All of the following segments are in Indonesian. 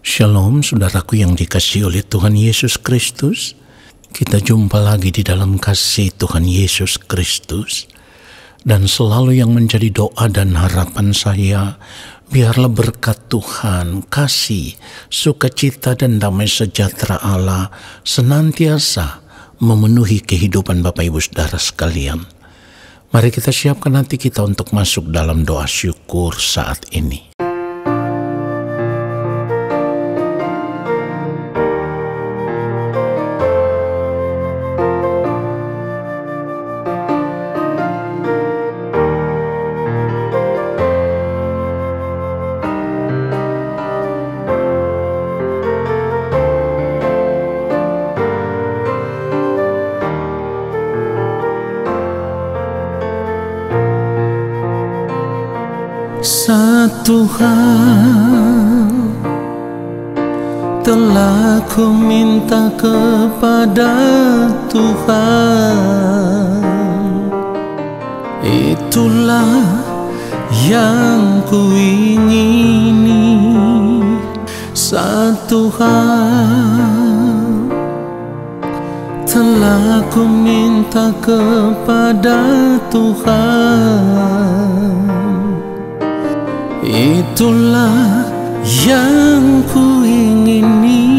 Shalom saudaraku yang dikasihi oleh Tuhan Yesus Kristus. Kita jumpa lagi di dalam kasih Tuhan Yesus Kristus. Dan selalu yang menjadi doa dan harapan saya, biarlah berkat Tuhan, kasih, sukacita dan damai sejahtera Allah senantiasa memenuhi kehidupan Bapak Ibu Saudara sekalian. Mari kita siapkan hati kita untuk masuk dalam doa syukur saat ini. Satu hal telah ku minta kepada Tuhan, itulah yang ku ingini. Satu hal telah ku minta kepada Tuhan, itulah yang ku ingini.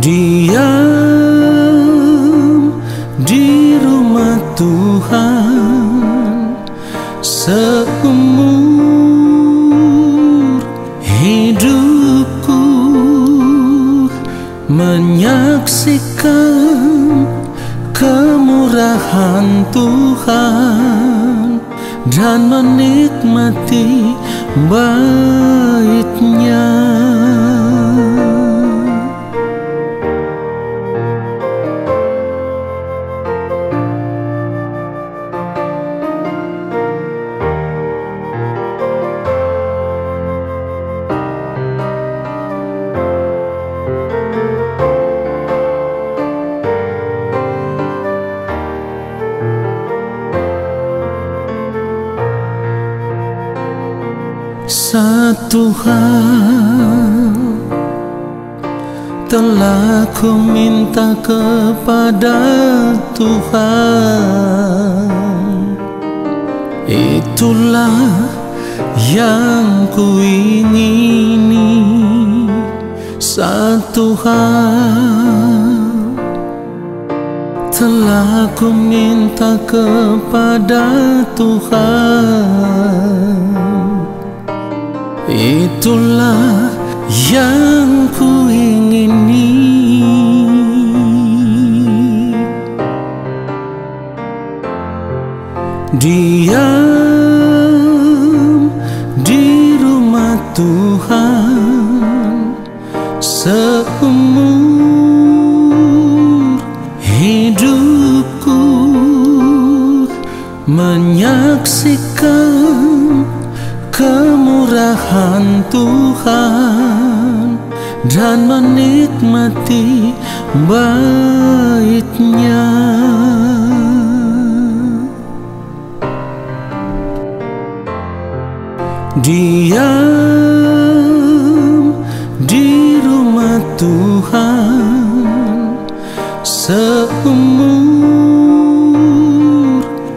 Diam di rumah Tuhan seumur hidupku, menyaksikan kemurahan Tuhan dan menikmati bait-Nya. Satu hal telah ku minta kepada Tuhan, itulah yang ku ingini. Satu hal telah ku minta kepada Tuhan, itulah yang ku ingini. Diam di rumah Tuhan seumur hidupku, menyaksikan kemurahan Tuhan dan menikmati bait-Nya. Diam di rumah Tuhan seumur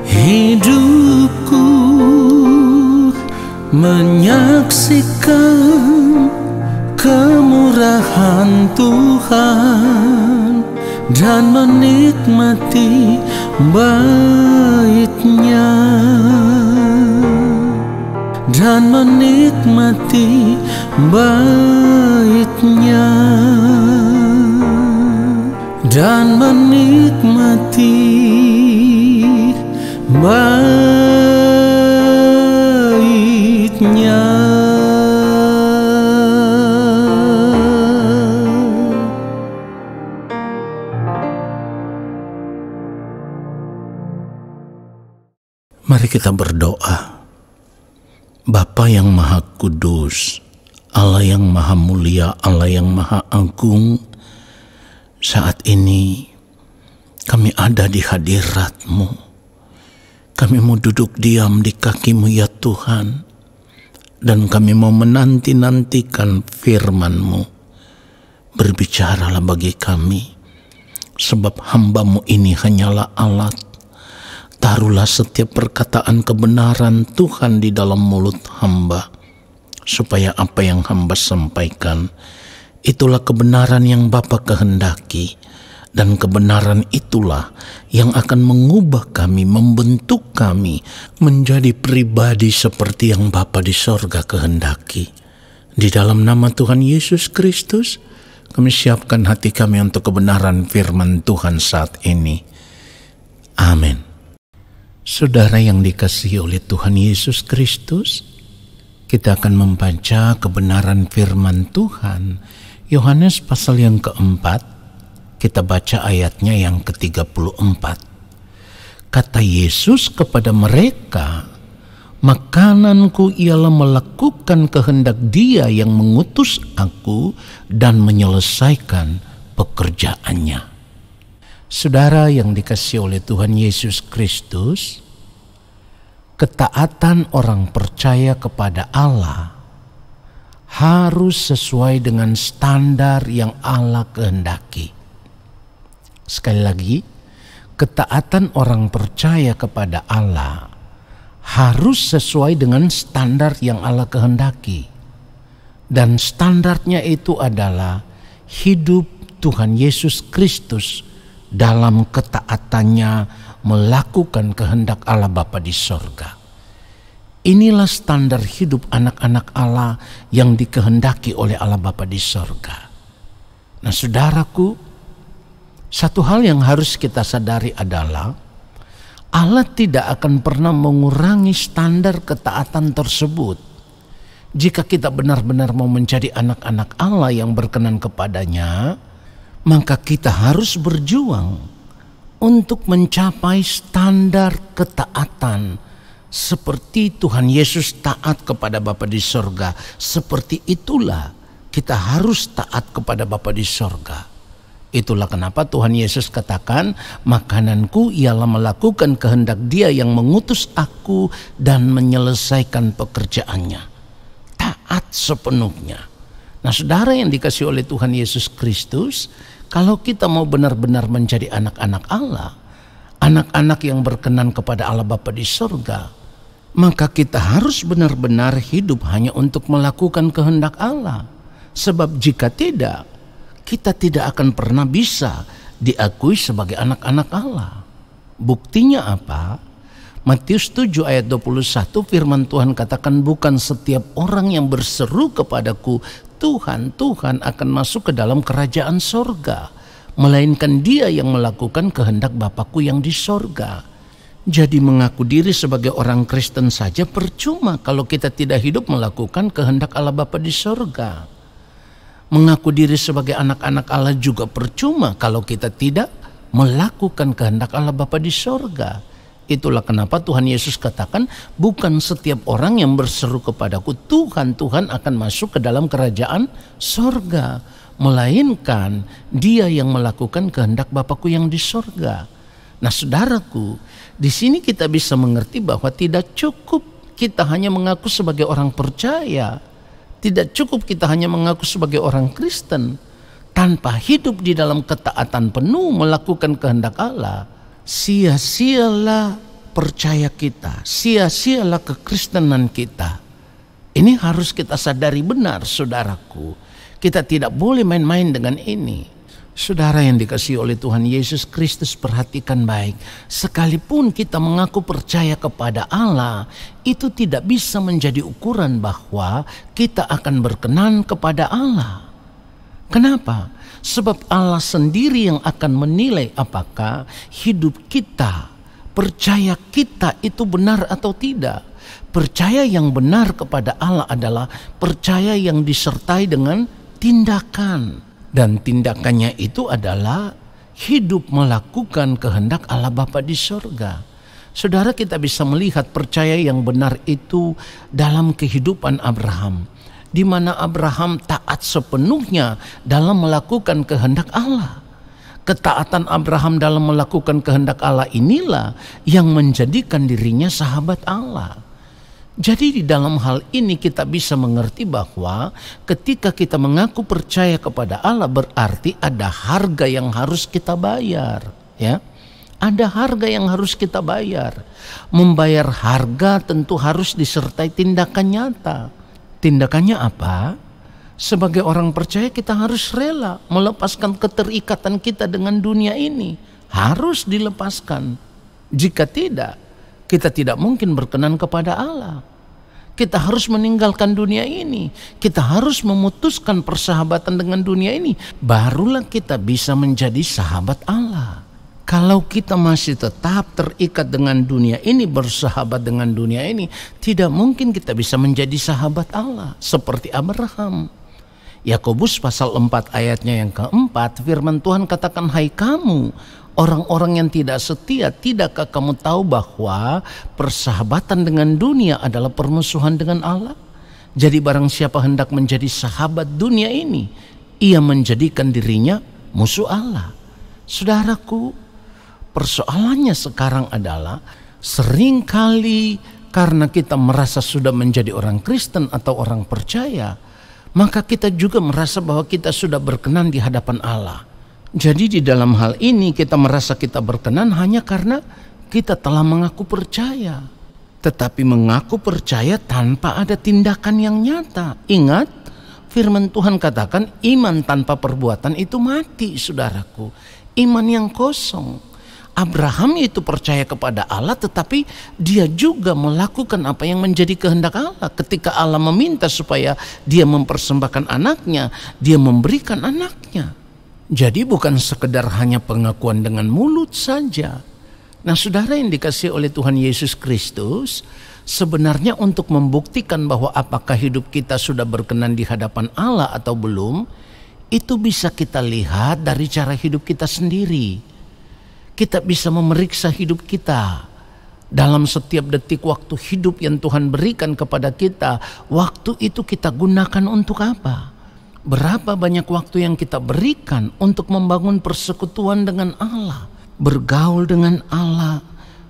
hidupku, menyaksikan kemurahan Tuhan dan menikmati bait-Nya, dan menikmati bait-Nya, dan menikmati bait-Nya. Mari kita berdoa. Bapa yang Maha Kudus, Allah yang Maha Mulia, Allah yang Maha Agung, saat ini kami ada di hadirat-Mu. Kami mau duduk diam di kaki-Mu ya Tuhan, dan kami mau menanti-nantikan firman-Mu. Berbicaralah bagi kami, sebab hamba-Mu ini hanyalah alat. Taruhlah setiap perkataan kebenaran Tuhan di dalam mulut hamba, supaya apa yang hamba sampaikan, itulah kebenaran yang Bapa kehendaki, dan kebenaran itulah yang akan mengubah kami, membentuk kami menjadi pribadi seperti yang Bapa di sorga kehendaki. Di dalam nama Tuhan Yesus Kristus, kami siapkan hati kami untuk kebenaran firman Tuhan saat ini. Amin. Saudara yang dikasihi oleh Tuhan Yesus Kristus, kita akan membaca kebenaran firman Tuhan. Yohanes pasal yang keempat, kita baca ayatnya yang ke-34. Kata Yesus kepada mereka, "Makananku ialah melakukan kehendak Dia yang mengutus aku dan menyelesaikan pekerjaannya." Saudara yang dikasihi oleh Tuhan Yesus Kristus, ketaatan orang percaya kepada Allah harus sesuai dengan standar yang Allah kehendaki. Sekali lagi, ketaatan orang percaya kepada Allah harus sesuai dengan standar yang Allah kehendaki. Dan standarnya itu adalah hidup Tuhan Yesus Kristus dalam ketaatannya melakukan kehendak Allah Bapa di sorga. Inilah standar hidup anak-anak Allah yang dikehendaki oleh Allah Bapa di sorga. Nah saudaraku, satu hal yang harus kita sadari adalah Allah tidak akan pernah mengurangi standar ketaatan tersebut. Jika kita benar-benar mau menjadi anak-anak Allah yang berkenan kepadanya, maka kita harus berjuang untuk mencapai standar ketaatan seperti Tuhan Yesus taat kepada Bapa di sorga. Seperti itulah kita harus taat kepada Bapa di sorga. Itulah kenapa Tuhan Yesus katakan, "Makananku ialah melakukan kehendak Dia yang mengutus aku dan menyelesaikan pekerjaannya." Taat sepenuhnya. Nah saudara yang dikasihi oleh Tuhan Yesus Kristus, kalau kita mau benar-benar menjadi anak-anak Allah, anak-anak yang berkenan kepada Allah Bapa di sorga, maka kita harus benar-benar hidup hanya untuk melakukan kehendak Allah. Sebab jika tidak, kita tidak akan pernah bisa diakui sebagai anak-anak Allah. Buktinya apa? Matius 7 ayat 21 firman Tuhan katakan, "Bukan setiap orang yang berseru kepadaku, Tuhan, Tuhan akan masuk ke dalam kerajaan sorga, melainkan dia yang melakukan kehendak Bapakku yang di sorga." Jadi mengaku diri sebagai orang Kristen saja percuma kalau kita tidak hidup melakukan kehendak Allah Bapa di sorga. Mengaku diri sebagai anak-anak Allah juga percuma kalau kita tidak melakukan kehendak Allah Bapa di sorga. Itulah kenapa Tuhan Yesus katakan, "Bukan setiap orang yang berseru kepadaku, Tuhan, Tuhan akan masuk ke dalam kerajaan sorga, melainkan dia yang melakukan kehendak Bapakku yang di sorga." Nah saudaraku, di sini kita bisa mengerti bahwa tidak cukup kita hanya mengaku sebagai orang percaya. Tidak cukup kita hanya mengaku sebagai orang Kristen tanpa hidup di dalam ketaatan penuh melakukan kehendak Allah. Sia-sialah percaya kita, sia-sialah kekristenan kita. Ini harus kita sadari benar saudaraku. Kita tidak boleh main-main dengan ini. Saudara yang dikasihi oleh Tuhan Yesus Kristus, perhatikan baik. Sekalipun kita mengaku percaya kepada Allah, itu tidak bisa menjadi ukuran bahwa kita akan berkenan kepada Allah. Kenapa? Sebab Allah sendiri yang akan menilai apakah hidup kita, percaya kita itu benar atau tidak. Percaya yang benar kepada Allah adalah percaya yang disertai dengan tindakan. Dan tindakannya itu adalah hidup melakukan kehendak Allah Bapa di sorga. Saudara, kita bisa melihat percaya yang benar itu dalam kehidupan Abraham, di mana Abraham taat sepenuhnya dalam melakukan kehendak Allah. Ketaatan Abraham dalam melakukan kehendak Allah inilah yang menjadikan dirinya sahabat Allah. Jadi di dalam hal ini kita bisa mengerti bahwa ketika kita mengaku percaya kepada Allah berarti ada harga yang harus kita bayar, ya. Ada harga yang harus kita bayar. Membayar harga tentu harus disertai tindakan nyata. Tindakannya apa? Sebagai orang percaya kita harus rela melepaskan keterikatan kita dengan dunia ini. Harus dilepaskan. Jika tidak, kita tidak mungkin berkenan kepada Allah. Kita harus meninggalkan dunia ini. Kita harus memutuskan persahabatan dengan dunia ini. Barulah kita bisa menjadi sahabat Allah. Kalau kita masih tetap terikat dengan dunia ini, bersahabat dengan dunia ini, tidak mungkin kita bisa menjadi sahabat Allah. Seperti Abraham. Yakobus pasal 4 ayatnya yang keempat, firman Tuhan katakan, hai kamu orang-orang yang tidak setia, tidakkah kamu tahu bahwa persahabatan dengan dunia adalah permusuhan dengan Allah? Jadi barang siapa hendak menjadi sahabat dunia ini, ia menjadikan dirinya musuh Allah. Saudaraku, persoalannya sekarang adalah seringkali karena kita merasa sudah menjadi orang Kristen atau orang percaya, maka kita juga merasa bahwa kita sudah berkenan di hadapan Allah. Jadi di dalam hal ini kita merasa kita berkenan hanya karena kita telah mengaku percaya. Tetapi mengaku percaya tanpa ada tindakan yang nyata. Ingat, firman Tuhan katakan iman tanpa perbuatan itu mati, saudaraku. Iman yang kosong. Abraham itu percaya kepada Allah, tetapi dia juga melakukan apa yang menjadi kehendak Allah. Ketika Allah meminta supaya dia mempersembahkan anaknya, dia memberikan anaknya. Jadi bukan sekedar hanya pengakuan dengan mulut saja. Nah, saudara yang dikasihi oleh Tuhan Yesus Kristus, sebenarnya untuk membuktikan bahwa apakah hidup kita sudah berkenan di hadapan Allah atau belum, itu bisa kita lihat dari cara hidup kita sendiri. Kita bisa memeriksa hidup kita. Dalam setiap detik waktu hidup yang Tuhan berikan kepada kita, waktu itu kita gunakan untuk apa? Berapa banyak waktu yang kita berikan untuk membangun persekutuan dengan Allah, bergaul dengan Allah,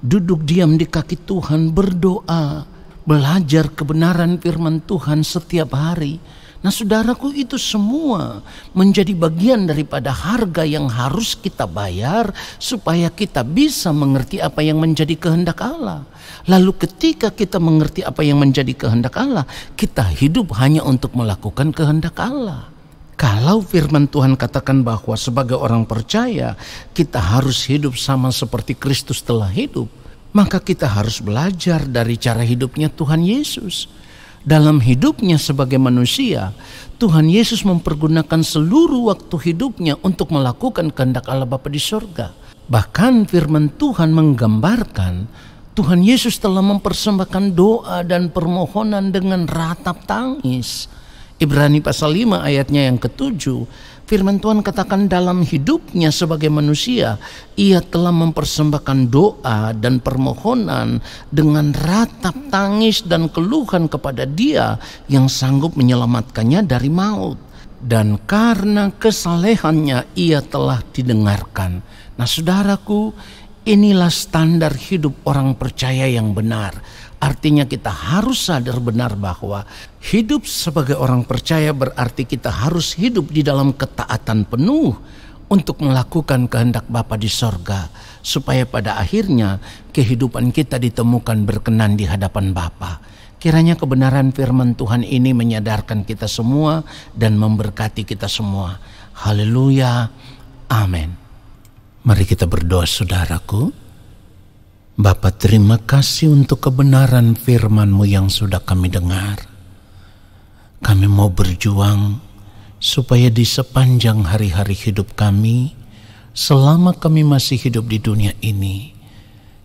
duduk diam di kaki Tuhan, berdoa, belajar kebenaran firman Tuhan setiap hari. Nah, saudaraku, itu semua menjadi bagian daripada harga yang harus kita bayar supaya kita bisa mengerti apa yang menjadi kehendak Allah. Lalu ketika kita mengerti apa yang menjadi kehendak Allah, kita hidup hanya untuk melakukan kehendak Allah. Kalau firman Tuhan katakan bahwa sebagai orang percaya kita harus hidup sama seperti Kristus telah hidup, maka kita harus belajar dari cara hidupnya Tuhan Yesus. Dalam hidupnya sebagai manusia, Tuhan Yesus mempergunakan seluruh waktu hidupnya untuk melakukan kehendak Allah Bapa di sorga. Bahkan firman Tuhan menggambarkan Tuhan Yesus telah mempersembahkan doa dan permohonan dengan ratap tangis. Ibrani pasal 5 ayatnya yang ke-7, firman Tuhan katakan dalam hidupnya sebagai manusia, ia telah mempersembahkan doa dan permohonan dengan ratap tangis dan keluhan kepada Dia yang sanggup menyelamatkannya dari maut. Dan karena kesalehannya ia telah didengarkan. Nah, saudaraku, inilah standar hidup orang percaya yang benar. Artinya kita harus sadar benar bahwa hidup sebagai orang percaya berarti kita harus hidup di dalam ketaatan penuh untuk melakukan kehendak Bapa di sorga, supaya pada akhirnya kehidupan kita ditemukan berkenan di hadapan Bapa. Kiranya kebenaran firman Tuhan ini menyadarkan kita semua dan memberkati kita semua. Haleluya, amin. Mari kita berdoa, saudaraku. Bapa, terima kasih untuk kebenaran firman-Mu yang sudah kami dengar. Kami mau berjuang supaya di sepanjang hari-hari hidup kami, selama kami masih hidup di dunia ini,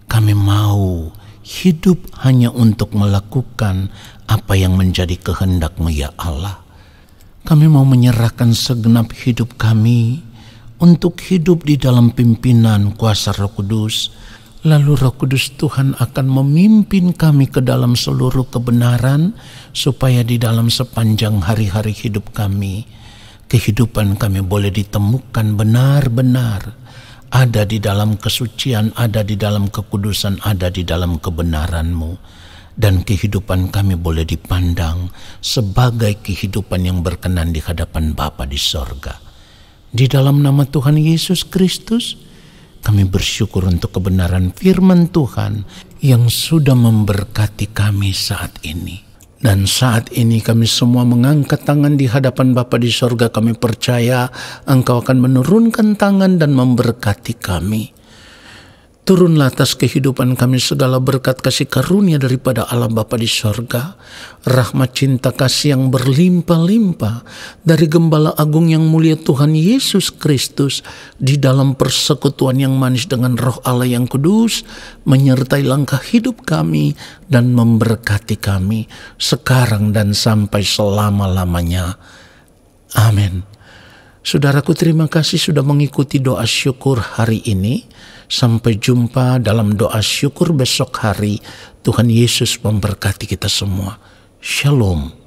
kami mau hidup hanya untuk melakukan apa yang menjadi kehendak-Mu ya Allah. Kami mau menyerahkan segenap hidup kami untuk hidup di dalam pimpinan kuasa Roh Kudus. Lalu Roh Kudus Tuhan akan memimpin kami ke dalam seluruh kebenaran, supaya di dalam sepanjang hari-hari hidup kami kehidupan kami boleh ditemukan benar-benar ada di dalam kesucian, ada di dalam kekudusan, ada di dalam kebenaran-Mu. Dan kehidupan kami boleh dipandang sebagai kehidupan yang berkenan di hadapan Bapa di sorga. Di dalam nama Tuhan Yesus Kristus, kami bersyukur untuk kebenaran firman Tuhan yang sudah memberkati kami saat ini. Dan saat ini kami semua mengangkat tangan di hadapan Bapa di sorga. Kami percaya Engkau akan menurunkan tangan dan memberkati kami. Turunlah atas kehidupan kami segala berkat kasih karunia daripada Allah Bapa di sorga, rahmat cinta kasih yang berlimpah-limpah dari Gembala Agung yang mulia Tuhan Yesus Kristus di dalam persekutuan yang manis dengan Roh Allah yang kudus, menyertai langkah hidup kami dan memberkati kami sekarang dan sampai selama-lamanya. Amin. Saudaraku, terima kasih sudah mengikuti doa syukur hari ini. Sampai jumpa dalam doa syukur besok hari. Tuhan Yesus memberkati kita semua. Shalom.